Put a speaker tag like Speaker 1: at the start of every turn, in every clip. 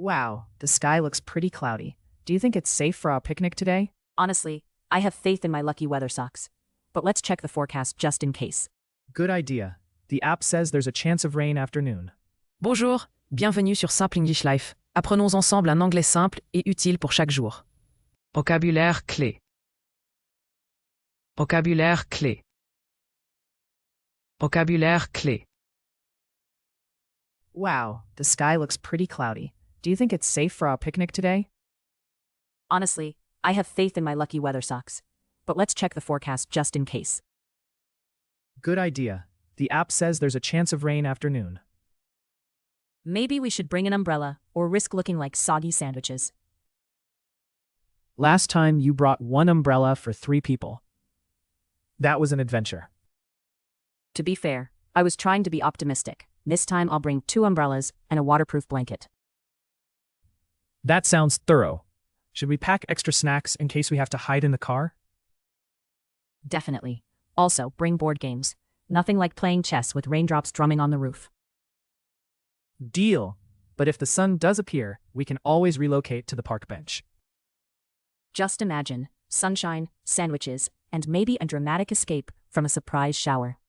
Speaker 1: Wow, the sky looks pretty cloudy. Do you think it's safe for our picnic today?
Speaker 2: Honestly, I have faith in my lucky weather socks. But let's check the forecast just in case.
Speaker 1: Good idea. The app says there's a chance of rain afternoon.
Speaker 3: Bonjour, bienvenue sur Simple English Life. Apprenons ensemble un anglais simple et utile pour chaque jour. Vocabulaire clé. Vocabulaire clé. Vocabulaire clé.
Speaker 1: Wow, the sky looks pretty cloudy. Do you think it's safe for our picnic today?
Speaker 2: Honestly, I have faith in my lucky weather socks. But let's check the forecast just in case.
Speaker 1: Good idea. The app says there's a chance of rain afternoon.
Speaker 2: Maybe we should bring an umbrella or risk looking like soggy sandwiches.
Speaker 1: Last time you brought one umbrella for 3 people. That was an adventure.
Speaker 2: To be fair, I was trying to be optimistic. This time I'll bring 2 umbrellas and a waterproof blanket.
Speaker 1: That sounds thorough. Should we pack extra snacks in case we have to hide in the car?
Speaker 2: Definitely. Also, bring board games. Nothing like playing chess with raindrops drumming on the roof.
Speaker 1: Deal. But if the sun does appear, we can always relocate to the park bench.
Speaker 2: Just imagine, sunshine, sandwiches, and maybe a dramatic escape from a surprise shower.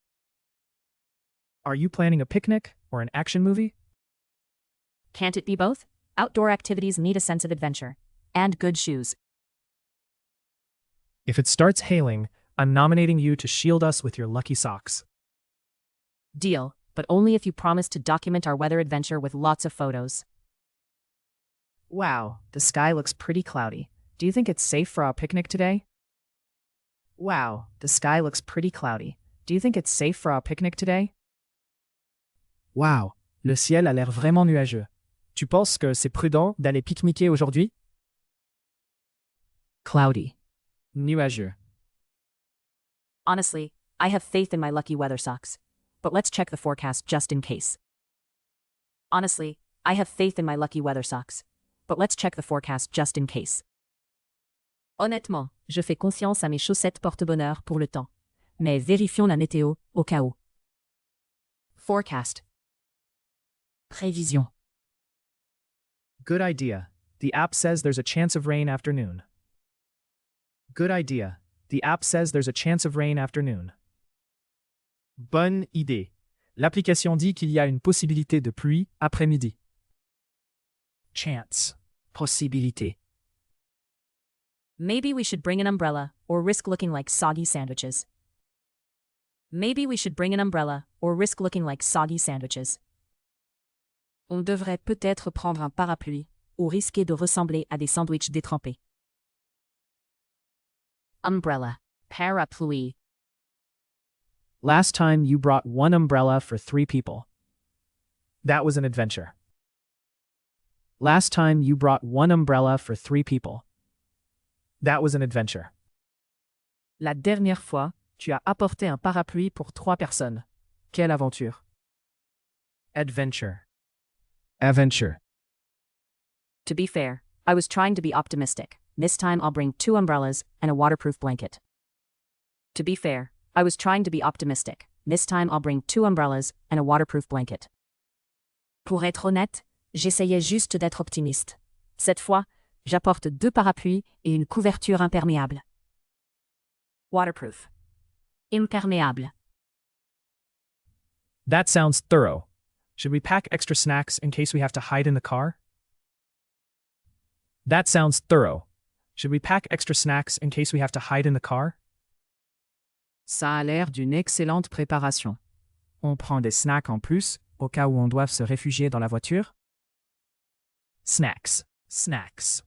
Speaker 1: Are you planning a picnic or an action movie?
Speaker 2: Can't it be both? Outdoor activities need a sense of adventure. And good shoes.
Speaker 1: If it starts hailing, I'm nominating you to shield us with your lucky socks.
Speaker 2: Deal, but only if you promise to document our weather adventure with lots of photos.
Speaker 1: Wow, the sky looks pretty cloudy. Do you think it's safe for our picnic today? Wow, the sky looks pretty cloudy. Do you think it's safe for our picnic today? Wow, le ciel a l'air vraiment nuageux. Tu penses que c'est prudent d'aller pique-niquer aujourd'hui? Cloudy. Nuageux.
Speaker 2: Honestly, I have faith in my lucky weather socks. But let's check the forecast just in case. Honestly, I have faith in my lucky weather socks. But let's check the forecast just in case. Honnêtement, je fais confiance à mes chaussettes porte-bonheur pour le temps. Mais vérifions la météo au cas où. Forecast. Prévision.
Speaker 1: Good idea. The app says there's a chance of rain afternoon. Good idea. The app says there's a chance of rain afternoon. Bonne idée. L'application dit qu'il y a une possibilité de pluie après-midi. Chance. Possibilité.
Speaker 2: Maybe we should bring an umbrella or risk looking like soggy sandwiches. Maybe we should bring an umbrella or risk looking like soggy sandwiches. On devrait peut-être prendre un parapluie ou risquer de ressembler à des sandwichs détrempés. Umbrella. Parapluie.
Speaker 1: Last time you brought one umbrella for 3 people. That was an adventure. Last time you brought one umbrella for 3 people. That was an adventure.
Speaker 3: La dernière fois, tu as apporté un parapluie pour 3 personnes. Quelle aventure.
Speaker 1: Adventure. Adventure.
Speaker 2: To be fair, I was trying to be optimistic. This time I'll bring 2 umbrellas and a waterproof blanket. To be fair, I was trying to be optimistic. This time I'll bring 2 umbrellas and a waterproof blanket. Pour être honnête, j'essayais juste d'être optimiste. Cette fois, j'apporte 2 parapluies et une couverture imperméable. Waterproof. Imperméable.
Speaker 1: That sounds thorough. Should we pack extra snacks in case we have to hide in the car? That sounds thorough. Should we pack extra snacks in case we have to hide in the car?
Speaker 3: Ça a l'air d'une excellente préparation. On prend des snacks en plus, au cas où on doive se réfugier dans la voiture?
Speaker 1: Snacks. Snacks.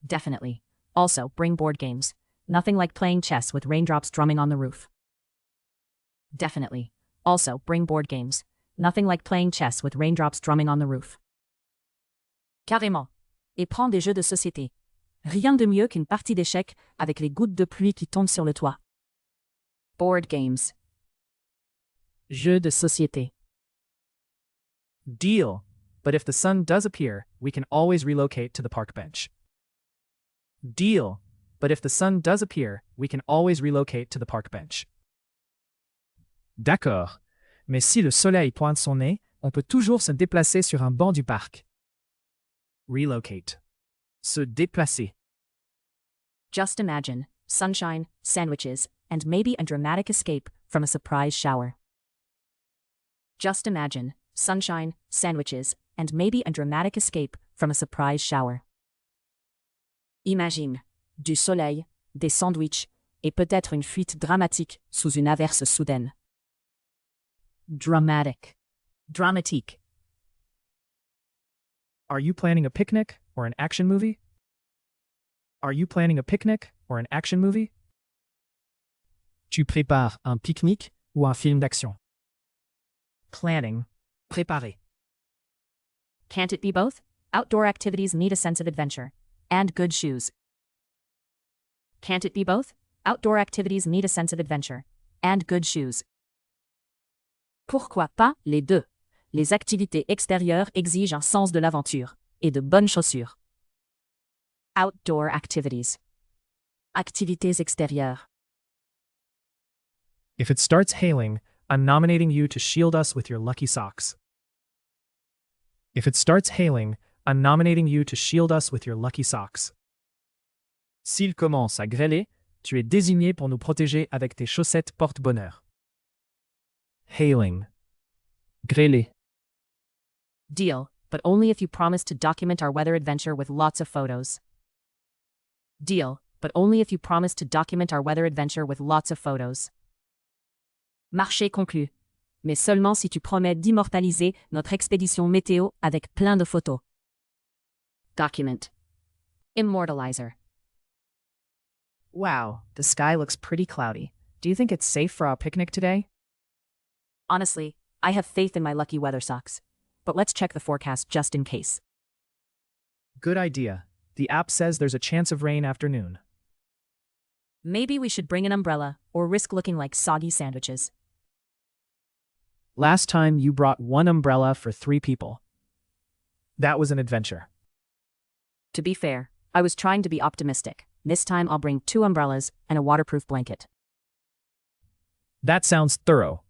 Speaker 2: Definitely. Also, bring board games. Nothing like playing chess with raindrops drumming on the roof. Definitely. Also, bring board games. Nothing like playing chess with raindrops drumming on the roof. Carrément. Et prends des jeux de société. Rien de mieux qu'une partie d'échecs avec les gouttes de pluie qui tombent sur le toit. Board games. Jeux de société.
Speaker 1: Deal. But if the sun does appear, we can always relocate to the park bench. Deal. But if the sun does appear, we can always relocate to the park bench. D'accord. Mais si le soleil pointe son nez, on peut toujours se déplacer sur un banc du parc.
Speaker 3: relocate, se déplacer.
Speaker 2: Just imagine sunshine, sandwiches, and maybe a dramatic escape from a surprise shower. Just imagine sunshine, sandwiches, and maybe a dramatic escape from a surprise shower. Imagine du soleil, des sandwichs, et peut-être une fuite dramatique sous une averse soudaine. Dramatic. Dramatique.
Speaker 3: Are you planning a picnic or an action movie? Are you planning a picnic or an action movie? Tu prépares un pique-nique ou un film d'action? Planning, préparer.
Speaker 2: Can't it be both? Outdoor activities need a sense of adventure. And good shoes. Can't it be both? Outdoor activities need a sense of adventure. And good shoes. Pourquoi pas les deux? Les activités extérieures exigent un sens de l'aventure et de bonnes chaussures. Outdoor activities. Activités extérieures.
Speaker 3: If it starts hailing, I'm nominating you to shield us with your lucky socks. If it starts hailing, I'm nominating you to shield us with your lucky socks. S'il commence à grêler, tu es désigné pour nous protéger avec tes chaussettes porte-bonheur. Hailing. Grêler.
Speaker 2: Deal, but only if you promise to document our weather adventure with lots of photos. Deal, but only if you promise to document our weather adventure with lots of photos. Marché conclu. Mais seulement si tu promets d'immortaliser notre expédition météo avec plein de photos. Document. Immortalizer.
Speaker 1: Wow, the sky looks pretty cloudy. Do you think it's safe for our picnic today?
Speaker 2: Honestly, I have faith in my lucky weather socks. But let's check the forecast just in case.
Speaker 3: Good idea. The app says there's a chance of rain afternoon.
Speaker 2: Maybe we should bring an umbrella or risk looking like soggy sandwiches.
Speaker 3: Last time you brought one umbrella for 3 people. That was an adventure.
Speaker 2: To be fair, I was trying to be optimistic. This time I'll bring 2 umbrellas and a waterproof blanket.
Speaker 3: That sounds thorough.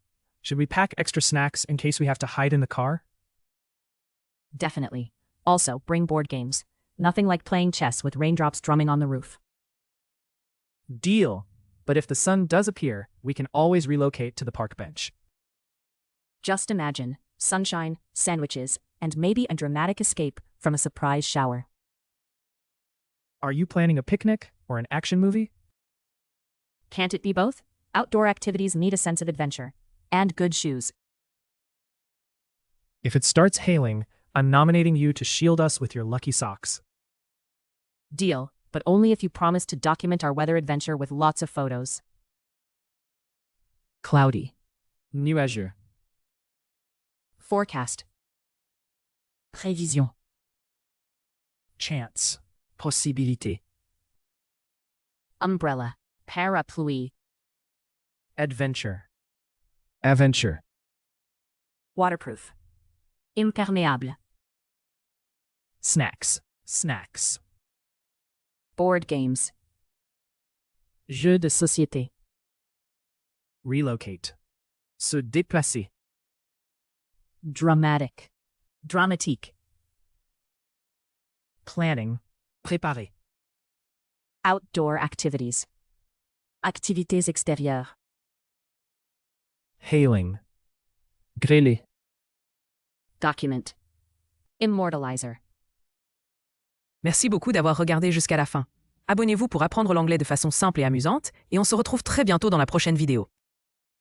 Speaker 3: Should we pack extra snacks in case we have to hide in the car?
Speaker 2: Definitely. Also, bring board games. Nothing like playing chess with raindrops drumming on the roof.
Speaker 3: Deal. But if the sun does appear, we can always relocate to the park bench.
Speaker 2: Just imagine sunshine, sandwiches, and maybe a dramatic escape from a surprise shower.
Speaker 3: Are you planning a picnic or an action movie?
Speaker 2: Can't it be both? Outdoor activities need a sense of adventure. And good shoes.
Speaker 3: If it starts hailing, I'm nominating you to shield us with your lucky socks.
Speaker 2: Deal, but only if you promise to document our weather adventure with lots of photos.
Speaker 3: Cloudy. Nuageux.
Speaker 2: Forecast. Prévision.
Speaker 3: Chance. Possibilité.
Speaker 2: Umbrella. Parapluie.
Speaker 3: Adventure. Aventure.
Speaker 2: Waterproof. Imperméable.
Speaker 3: Snacks. Snacks.
Speaker 2: Board games. Jeux de société.
Speaker 3: Relocate. Se déplacer.
Speaker 2: Dramatic. Dramatique.
Speaker 3: Planning. Préparer.
Speaker 2: Outdoor activities. Activités extérieures.
Speaker 3: Hailing. Grêler.
Speaker 2: Document. Immortalizer.
Speaker 4: Merci beaucoup d'avoir regardé jusqu'à la fin. Abonnez-vous pour apprendre l'anglais de façon simple et amusante, et on se retrouve très bientôt dans la prochaine vidéo.